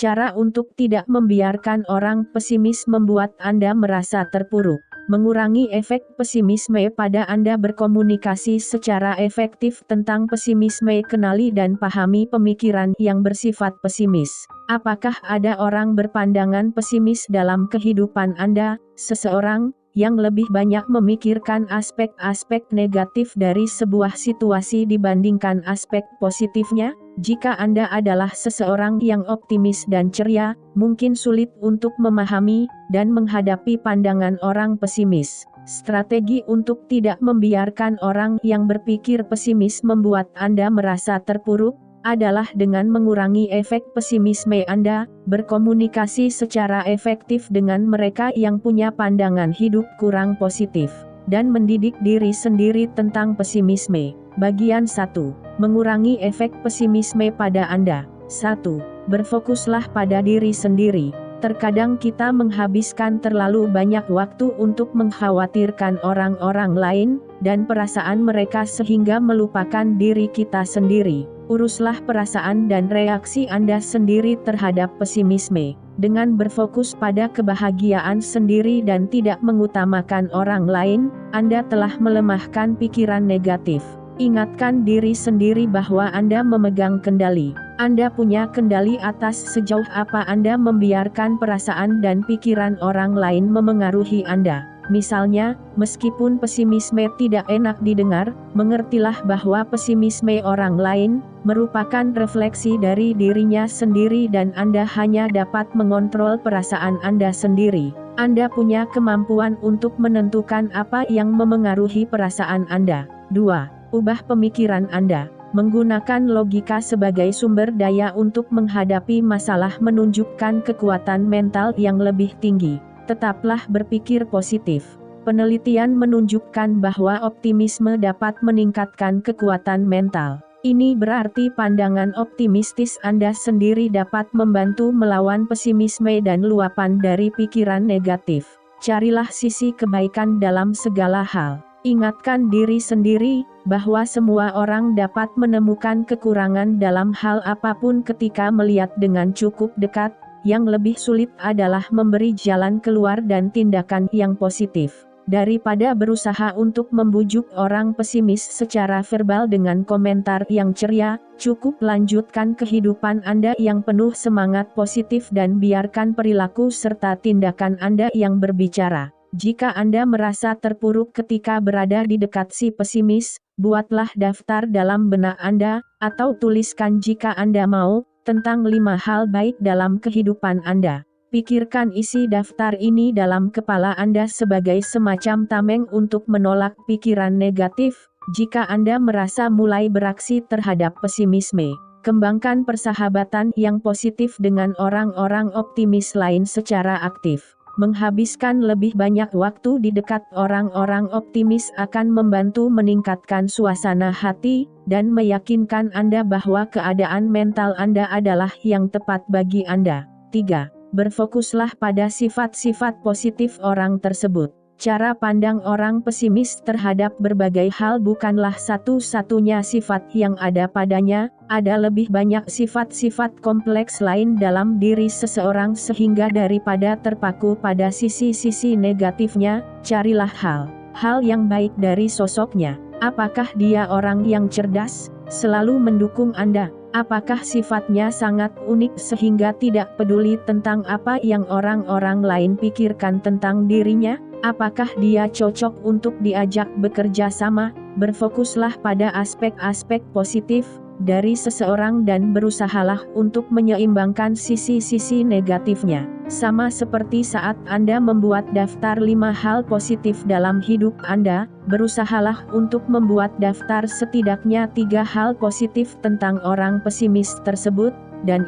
Cara untuk tidak membiarkan orang pesimis membuat Anda merasa terpuruk. Mengurangi efek pesimisme pada Anda berkomunikasi secara efektif tentang pesimisme. Kenali dan pahami pemikiran yang bersifat pesimis. Apakah ada orang berpandangan pesimis dalam kehidupan Anda? Seseorang yang lebih banyak memikirkan aspek-aspek negatif dari sebuah situasi dibandingkan aspek positifnya? Jika Anda adalah seseorang yang optimis dan ceria, mungkin sulit untuk memahami dan menghadapi pandangan orang pesimis. Strategi untuk tidak membiarkan orang yang berpikir pesimis membuat Anda merasa terpuruk adalah dengan mengurangi efek pesimisme Anda, berkomunikasi secara efektif dengan mereka yang punya pandangan hidup kurang positif, dan mendidik diri sendiri tentang pesimisme. Bagian 1. Mengurangi efek pesimisme pada Anda. 1. Berfokuslah pada diri sendiri. Terkadang kita menghabiskan terlalu banyak waktu untuk mengkhawatirkan orang-orang lain dan perasaan mereka sehingga melupakan diri kita sendiri. Uruslah perasaan dan reaksi Anda sendiri terhadap pesimisme. Dengan berfokus pada kebahagiaan sendiri dan tidak mengutamakan orang lain, Anda telah melemahkan pikiran negatif. Ingatkan diri sendiri bahwa Anda memegang kendali. Anda punya kendali atas sejauh apa Anda membiarkan perasaan dan pikiran orang lain memengaruhi Anda. Misalnya, meskipun pesimisme tidak enak didengar, mengertilah bahwa pesimisme orang lain merupakan refleksi dari dirinya sendiri dan Anda hanya dapat mengontrol perasaan Anda sendiri. Anda punya kemampuan untuk menentukan apa yang memengaruhi perasaan Anda. 2. Ubah pemikiran Anda. Menggunakan logika sebagai sumber daya untuk menghadapi masalah menunjukkan kekuatan mental yang lebih tinggi. Tetaplah berpikir positif. Penelitian menunjukkan bahwa optimisme dapat meningkatkan kekuatan mental. Ini berarti pandangan optimistis Anda sendiri dapat membantu melawan pesimisme dan luapan dari pikiran negatif. Carilah sisi kebaikan dalam segala hal. Ingatkan diri sendiri bahwa semua orang dapat menemukan kekurangan dalam hal apapun ketika melihat dengan cukup dekat. Yang lebih sulit adalah memberi jalan keluar dan tindakan yang positif. Daripada berusaha untuk membujuk orang pesimis secara verbal dengan komentar yang ceria, cukup lanjutkan kehidupan Anda yang penuh semangat positif dan biarkan perilaku serta tindakan Anda yang berbicara. Jika Anda merasa terpuruk ketika berada di dekat si pesimis, buatlah daftar dalam benak Anda, atau tuliskan jika Anda mau, tentang 5 hal baik dalam kehidupan Anda. Pikirkan isi daftar ini dalam kepala Anda sebagai semacam tameng untuk menolak pikiran negatif. Jika Anda merasa mulai beraksi terhadap pesimisme, kembangkan persahabatan yang positif dengan orang-orang optimis lain secara aktif. Menghabiskan lebih banyak waktu di dekat orang-orang optimis akan membantu meningkatkan suasana hati, dan meyakinkan Anda bahwa keadaan mental Anda adalah yang tepat bagi Anda. 3. Berfokuslah pada sifat-sifat positif orang tersebut. Cara pandang orang pesimis terhadap berbagai hal bukanlah satu-satunya sifat yang ada padanya, ada lebih banyak sifat-sifat kompleks lain dalam diri seseorang sehingga daripada terpaku pada sisi-sisi negatifnya, carilah hal yang baik dari sosoknya. Apakah dia orang yang cerdas, selalu mendukung Anda? Apakah sifatnya sangat unik sehingga tidak peduli tentang apa yang orang-orang lain pikirkan tentang dirinya? Apakah dia cocok untuk diajak bekerja sama? Berfokuslah pada aspek-aspek positif dari seseorang dan berusahalah untuk menyeimbangkan sisi-sisi negatifnya. Sama seperti saat Anda membuat daftar 5 hal positif dalam hidup Anda, berusahalah untuk membuat daftar setidaknya 3 hal positif tentang orang pesimis tersebut, dan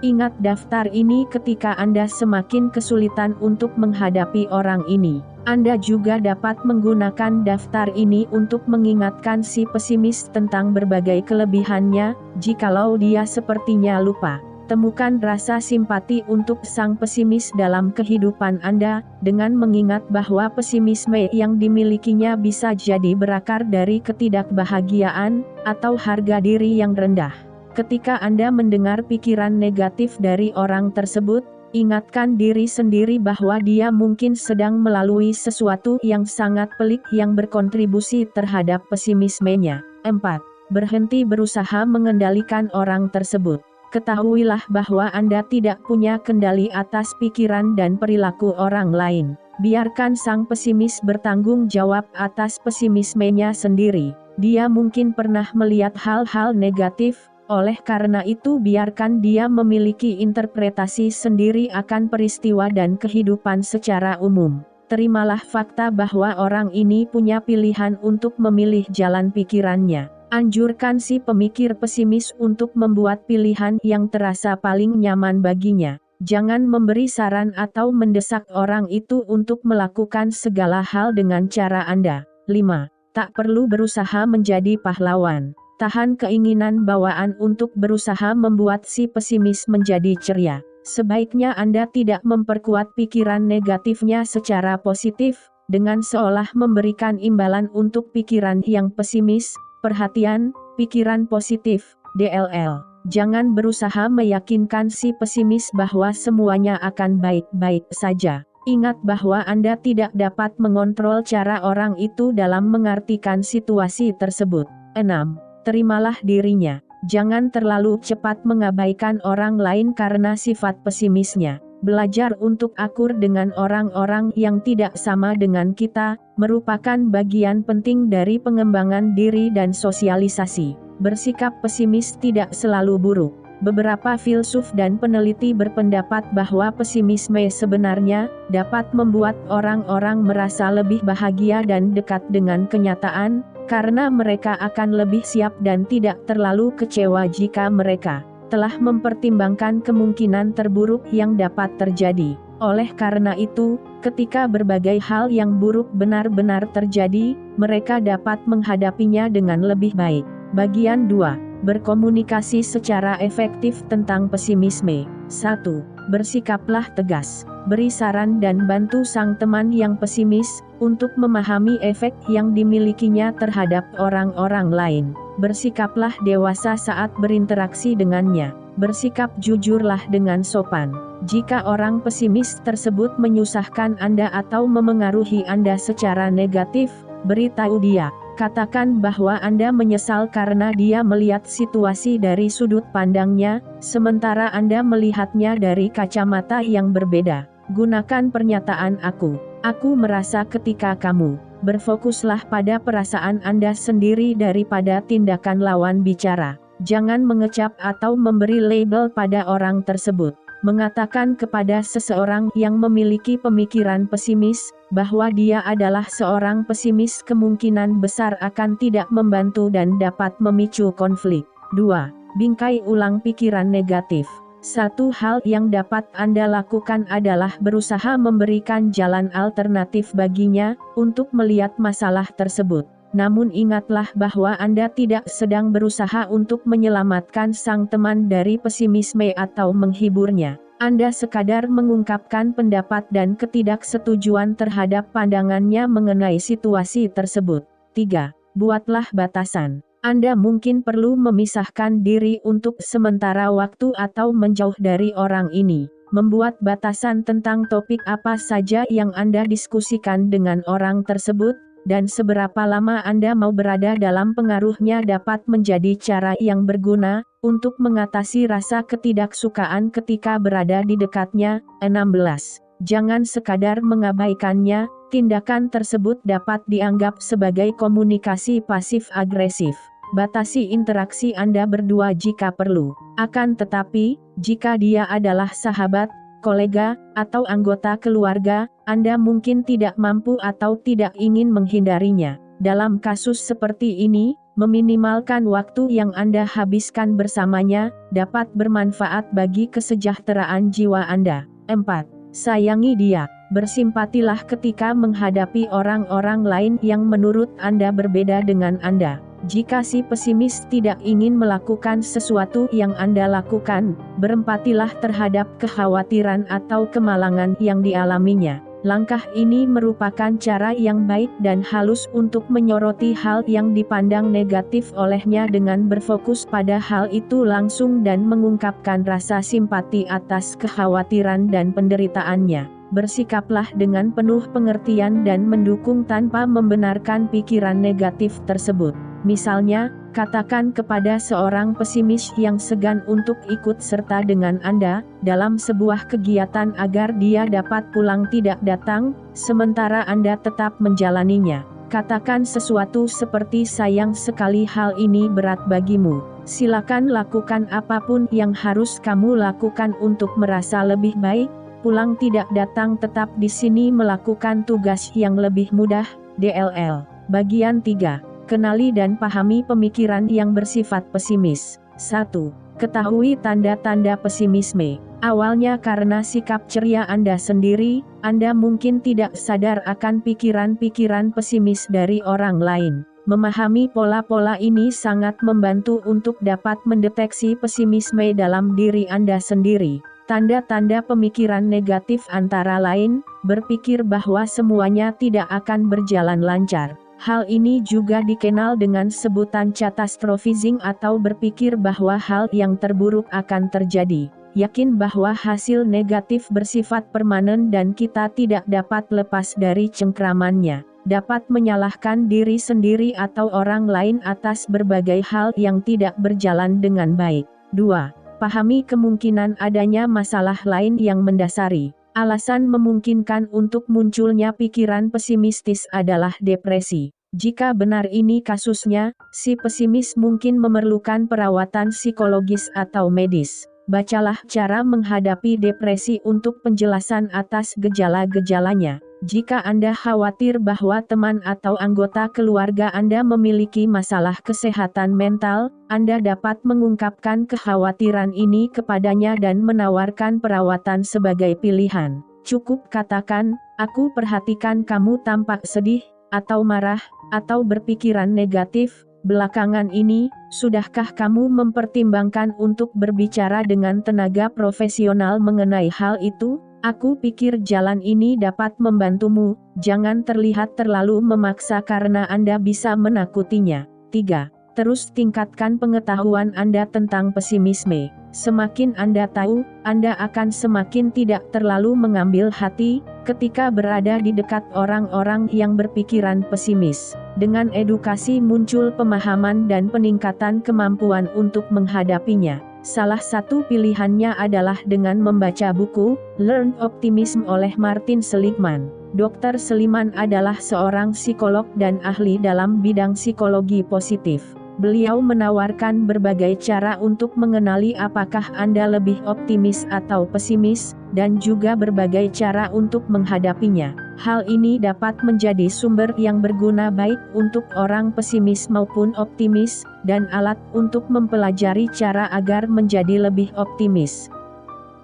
Ingat daftar ini ketika Anda semakin kesulitan untuk menghadapi orang ini. Anda juga dapat menggunakan daftar ini untuk mengingatkan si pesimis tentang berbagai kelebihannya, jikalau dia sepertinya lupa. Temukan rasa simpati untuk sang pesimis dalam kehidupan Anda, dengan mengingat bahwa pesimisme yang dimilikinya bisa jadi berakar dari ketidakbahagiaan, atau harga diri yang rendah. Ketika Anda mendengar pikiran negatif dari orang tersebut, ingatkan diri sendiri bahwa dia mungkin sedang melalui sesuatu yang sangat pelik yang berkontribusi terhadap pesimismenya. 4. Berhenti berusaha mengendalikan orang tersebut. Ketahuilah bahwa Anda tidak punya kendali atas pikiran dan perilaku orang lain. Biarkan sang pesimis bertanggung jawab atas pesimismenya sendiri. Dia mungkin pernah melihat hal-hal negatif, oleh karena itu biarkan dia memiliki interpretasi sendiri akan peristiwa dan kehidupan secara umum. Terimalah fakta bahwa orang ini punya pilihan untuk memilih jalan pikirannya. Anjurkan si pemikir pesimis untuk membuat pilihan yang terasa paling nyaman baginya. Jangan memberi saran atau mendesak orang itu untuk melakukan segala hal dengan cara Anda. 5. Tak perlu berusaha menjadi pahlawan. Tahan keinginan bawaan untuk berusaha membuat si pesimis menjadi ceria. Sebaiknya Anda tidak memperkuat pikiran negatifnya secara positif, dengan seolah memberikan imbalan untuk pikiran yang pesimis. Perhatian, pikiran positif, DLL. Jangan berusaha meyakinkan si pesimis bahwa semuanya akan baik-baik saja. Ingat bahwa Anda tidak dapat mengontrol cara orang itu dalam mengartikan situasi tersebut. 6. Terimalah dirinya. Jangan terlalu cepat mengabaikan orang lain karena sifat pesimisnya. Belajar untuk akur dengan orang-orang yang tidak sama dengan kita, merupakan bagian penting dari pengembangan diri dan sosialisasi. Bersikap pesimis tidak selalu buruk. Beberapa filsuf dan peneliti berpendapat bahwa pesimisme sebenarnya dapat membuat orang-orang merasa lebih bahagia dan dekat dengan kenyataan, karena mereka akan lebih siap dan tidak terlalu kecewa jika mereka telah mempertimbangkan kemungkinan terburuk yang dapat terjadi. Oleh karena itu, ketika berbagai hal yang buruk benar-benar terjadi, mereka dapat menghadapinya dengan lebih baik. Bagian 2. Berkomunikasi secara efektif tentang pesimisme. 1. Bersikaplah tegas. Beri saran dan bantu sang teman yang pesimis untuk memahami efek yang dimilikinya terhadap orang-orang lain. Bersikaplah dewasa saat berinteraksi dengannya. Bersikap jujurlah dengan sopan. Jika orang pesimis tersebut menyusahkan Anda atau memengaruhi Anda secara negatif, beritahu dia. Katakan bahwa Anda menyesal karena dia melihat situasi dari sudut pandangnya, sementara Anda melihatnya dari kacamata yang berbeda. Gunakan pernyataan aku merasa ketika kamu. Berfokuslah pada perasaan Anda sendiri daripada tindakan lawan bicara. Jangan mengecap atau memberi label pada orang tersebut. Mengatakan kepada seseorang yang memiliki pemikiran pesimis, bahwa dia adalah seorang pesimis kemungkinan besar akan tidak membantu dan dapat memicu konflik. 2. Bingkai ulang pikiran negatif. Satu hal yang dapat Anda lakukan adalah berusaha memberikan jalan alternatif baginya, untuk melihat masalah tersebut. Namun ingatlah bahwa Anda tidak sedang berusaha untuk menyelamatkan sang teman dari pesimisme atau menghiburnya. Anda sekadar mengungkapkan pendapat dan ketidaksetujuan terhadap pandangannya mengenai situasi tersebut. 3. Buatlah batasan. Anda mungkin perlu memisahkan diri untuk sementara waktu atau menjauh dari orang ini. Membuat batasan tentang topik apa saja yang Anda diskusikan dengan orang tersebut, dan seberapa lama Anda mau berada dalam pengaruhnya dapat menjadi cara yang berguna, untuk mengatasi rasa ketidaksukaan ketika berada di dekatnya. 16. Jangan sekadar mengabaikannya, tindakan tersebut dapat dianggap sebagai komunikasi pasif-agresif. Batasi interaksi Anda berdua jika perlu. Akan tetapi, jika dia adalah sahabat, kolega, atau anggota keluarga, Anda mungkin tidak mampu atau tidak ingin menghindarinya. Dalam kasus seperti ini, meminimalkan waktu yang Anda habiskan bersamanya, dapat bermanfaat bagi kesejahteraan jiwa Anda. 4. Sayangi dia. Bersimpatilah ketika menghadapi orang-orang lain yang menurut Anda berbeda dengan Anda. Jika si pesimis tidak ingin melakukan sesuatu yang Anda lakukan, berempatilah terhadap kekhawatiran atau kemalangan yang dialaminya. Langkah ini merupakan cara yang baik dan halus untuk menyoroti hal yang dipandang negatif olehnya dengan berfokus pada hal itu langsung dan mengungkapkan rasa simpati atas kekhawatiran dan penderitaannya. Bersikaplah dengan penuh pengertian dan mendukung tanpa membenarkan pikiran negatif tersebut. Misalnya, katakan kepada seorang pesimis yang segan untuk ikut serta dengan Anda dalam sebuah kegiatan agar dia dapat pulang tidak datang, sementara Anda tetap menjalaninya. Katakan sesuatu seperti sayang sekali hal ini berat bagimu. Silakan lakukan apapun yang harus kamu lakukan untuk merasa lebih baik. Pulang tidak datang tetap di sini melakukan tugas yang lebih mudah. DLL. Bagian 3. Kenali dan pahami pemikiran yang bersifat pesimis. 1. Ketahui tanda-tanda pesimisme. Awalnya karena sikap ceria Anda sendiri, Anda mungkin tidak sadar akan pikiran-pikiran pesimis dari orang lain. Memahami pola-pola ini sangat membantu untuk dapat mendeteksi pesimisme dalam diri Anda sendiri. Tanda-tanda pemikiran negatif antara lain, berpikir bahwa semuanya tidak akan berjalan lancar. Hal ini juga dikenal dengan sebutan catastrophizing atau berpikir bahwa hal yang terburuk akan terjadi. Yakin bahwa hasil negatif bersifat permanen dan kita tidak dapat lepas dari cengkramannya. Dapat menyalahkan diri sendiri atau orang lain atas berbagai hal yang tidak berjalan dengan baik. 2. Pahami kemungkinan adanya masalah lain yang mendasari. Alasan memungkinkan untuk munculnya pikiran pesimistis adalah depresi. Jika benar ini kasusnya, si pesimis mungkin memerlukan perawatan psikologis atau medis. Bacalah cara menghadapi depresi untuk penjelasan atas gejala-gejalanya. Jika Anda khawatir bahwa teman atau anggota keluarga Anda memiliki masalah kesehatan mental, Anda dapat mengungkapkan kekhawatiran ini kepadanya dan menawarkan perawatan sebagai pilihan. Cukup katakan, "Aku perhatikan kamu tampak sedih, atau marah, atau berpikiran negatif. Belakangan ini, sudahkah kamu mempertimbangkan untuk berbicara dengan tenaga profesional mengenai hal itu? Aku pikir jalan ini dapat membantumu." Jangan terlihat terlalu memaksa karena Anda bisa menakutinya. 3. Terus tingkatkan pengetahuan Anda tentang pesimisme. Semakin Anda tahu, Anda akan semakin tidak terlalu mengambil hati ketika berada di dekat orang-orang yang berpikiran pesimis. Dengan edukasi muncul pemahaman dan peningkatan kemampuan untuk menghadapinya. Salah satu pilihannya adalah dengan membaca buku Learn Optimism oleh Martin Seligman. Dr. Seligman adalah seorang psikolog dan ahli dalam bidang psikologi positif. Beliau menawarkan berbagai cara untuk mengenali apakah Anda lebih optimis atau pesimis, dan juga berbagai cara untuk menghadapinya. Hal ini dapat menjadi sumber yang berguna baik untuk orang pesimis maupun optimis, dan alat untuk mempelajari cara agar menjadi lebih optimis.